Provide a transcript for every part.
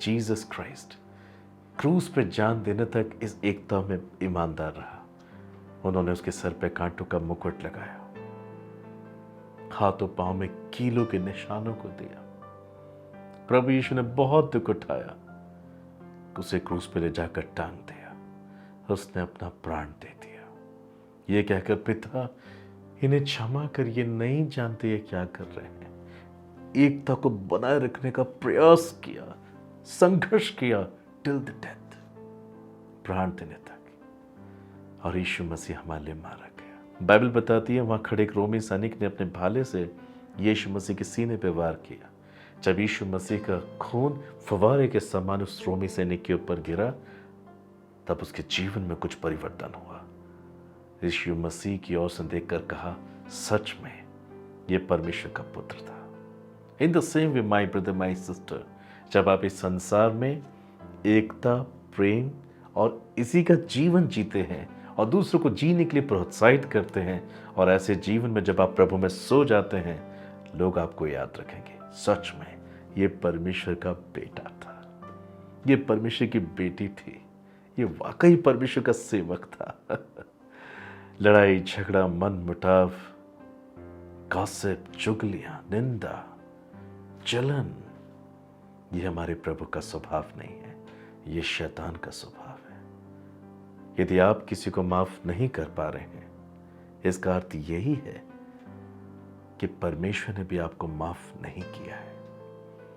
Jesus Christ क्रूस पे जान देने तक इस एकता में ईमानदार रहा। उन्होंने उसके सर पे कांटों का मुकुट लगाया, हाथों पांव में कीलों के निशानों को दिया। प्रभु यीशु ने बहुत दुख उठाया, उसे क्रूस पे ले जाकर टांग दिया, उसने अपना प्राण दे दिया, ये कहकर पिता इन्हें क्षमा कर, ये नहीं जानते ये क्या कर रहे हैं। एकता को बनाए रखने का प्रयास किया, संघर्ष किया टिल द डेथ, प्राण देने तक। और यीशु मसीह हमारे लिए मारा गया। बाइबल बताती है वहां खड़े एक रोमी सैनिक ने अपने भाले से यीशु मसीह के सीने पे वार किया। जब यीशु मसीह का खून फवारे के समान उस रोमी सैनिक के ऊपर गिरा, तब उसके जीवन में कुछ परिवर्तन हुआ। यीशु मसीह की ओर से देखकर कहा, सच में ये परमेश्वर का पुत्र था। In the same way my brother my sister, जब आप इस संसार में एकता, प्रेम और इसी का जीवन जीते हैं और दूसरों को जीने के लिए प्रोत्साहित करते हैं, और ऐसे जीवन में जब आप प्रभु में सो जाते हैं, लोग आपको याद रखेंगे, सच में ये परमेश्वर का बेटा था, ये परमेश्वर की बेटी थी, ये वाकई परमेश्वर का सेवक था। लड़ाई झगड़ा, मन मुटाव, गॉसिप, चुगलियां, निंदा, जलन, ये हमारे प्रभु का स्वभाव नहीं है, ये शैतान का स्वभाव है। यदि आप किसी को माफ नहीं कर पा रहे हैं, इसका अर्थ यही है कि परमेश्वर ने भी आपको माफ नहीं किया है।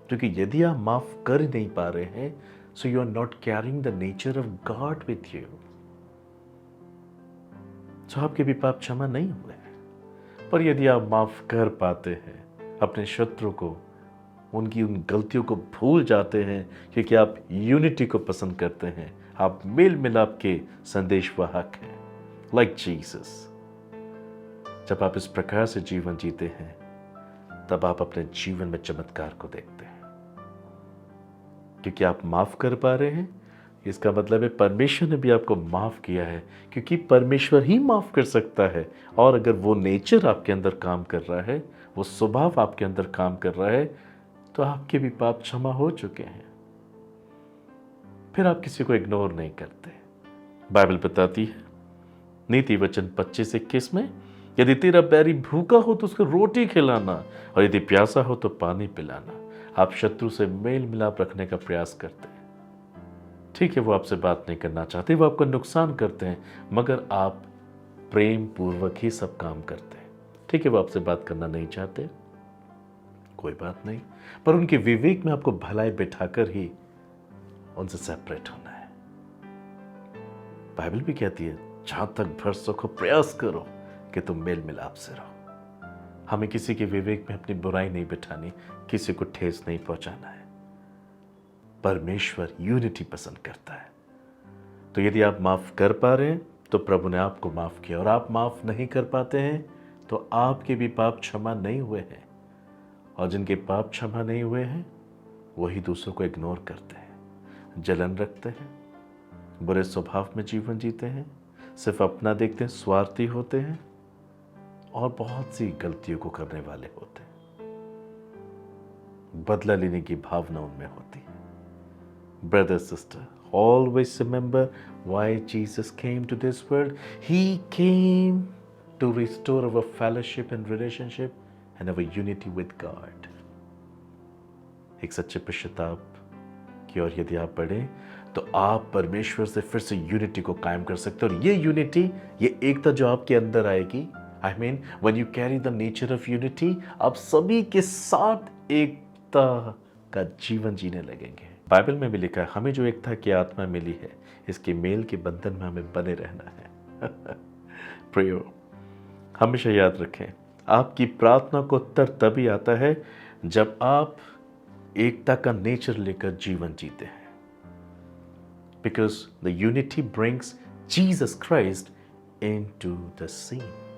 क्योंकि यदि आप माफ कर नहीं पा रहे हैं, so you are not carrying the nature of God with you. So आपके भी पाप क्षमा नहीं हुए हैं। पर यदि आप माफ कर पाते हैं, अपने शत्रु को, उनकी उन गलतियों को भूल जाते हैं, क्योंकि आप यूनिटी को पसंद करते हैं, आप मेल मिलाप के संदेशवाहक हैं, लाइक जीसस। जब आप इस प्रकार से जीवन जीते हैं, तब आप अपने जीवन में चमत्कार को देखते हैं, क्योंकि आप माफ कर पा रहे हैं। इसका मतलब है परमेश्वर ने भी आपको माफ किया है, क्योंकि परमेश्वर ही माफ कर सकता है। और अगर वो नेचर आपके अंदर काम कर रहा है, वो स्वभाव आपके अंदर काम कर रहा है, तो आपके भी पाप क्षमा हो चुके हैं। फिर आप किसी को इग्नोर नहीं करते। बाइबल बताती है नीति वचन 25-21 में, यदि तेरा बैरी भूखा हो तो उसको रोटी खिलाना, और यदि प्यासा हो तो पानी पिलाना। आप शत्रु से मेल मिलाप रखने का प्रयास करते हैं। ठीक है, वो आपसे बात नहीं करना चाहते, वो आपको नुकसान करते हैं, मगर आप प्रेम पूर्वक ही सब काम करते हैं। ठीक है, वो आपसे बात करना नहीं चाहते, कोई बात नहीं, पर उनके विवेक में आपको भलाई बिठाकर ही उनसे सेपरेट होना है। बाइबल भी कहती है, जहां तक भर सको प्रयास करो कि तुम मेल मिलाप से रहो। हमें किसी के विवेक में अपनी बुराई नहीं बिठानी, किसी को ठेस नहीं पहुंचाना है। परमेश्वर यूनिटी पसंद करता है। तो यदि आप माफ कर पा रहे हैं, तो प्रभु ने आपको माफ किया, और आप माफ नहीं कर पाते हैं, तो आपके भी पाप क्षमा नहीं हुए हैं। और जिनके पाप क्षमा नहीं हुए हैं, वही दूसरों को इग्नोर करते हैं, जलन रखते हैं, बुरे स्वभाव में जीवन जीते हैं, सिर्फ अपना देखते हैं, स्वार्थी होते हैं, और बहुत सी गलतियों को करने वाले होते हैं। बदला लेने की भावना उनमें होती है। Brother sister, always remember why Jesus came to this world. He came to restore our fellowship and relationship and our unity with God. एक सच्चे पश्चाताप की ओर यदि आप बढ़े, तो आप परमेश्वर से फिर से यूनिटी को कायम कर सकते हो। और ये यूनिटी, ये एकता जो आपके अंदर आएगी, I mean, when you carry the nature of unity, आप सभी के साथ एकता का जीवन जीने लगेंगे। बाइबल में भी लिखा है, हमें जो एकता की आत्मा मिली है, इसके मेल के बंधन में हमें बने रहना है। प्रियो, हमेशा याद रखें, आपकी प्रार्थना को उत्तर तभी आता है जब आप एकता का नेचर लेकर जीवन जीते हैं। Because the unity brings Jesus Christ into the scene.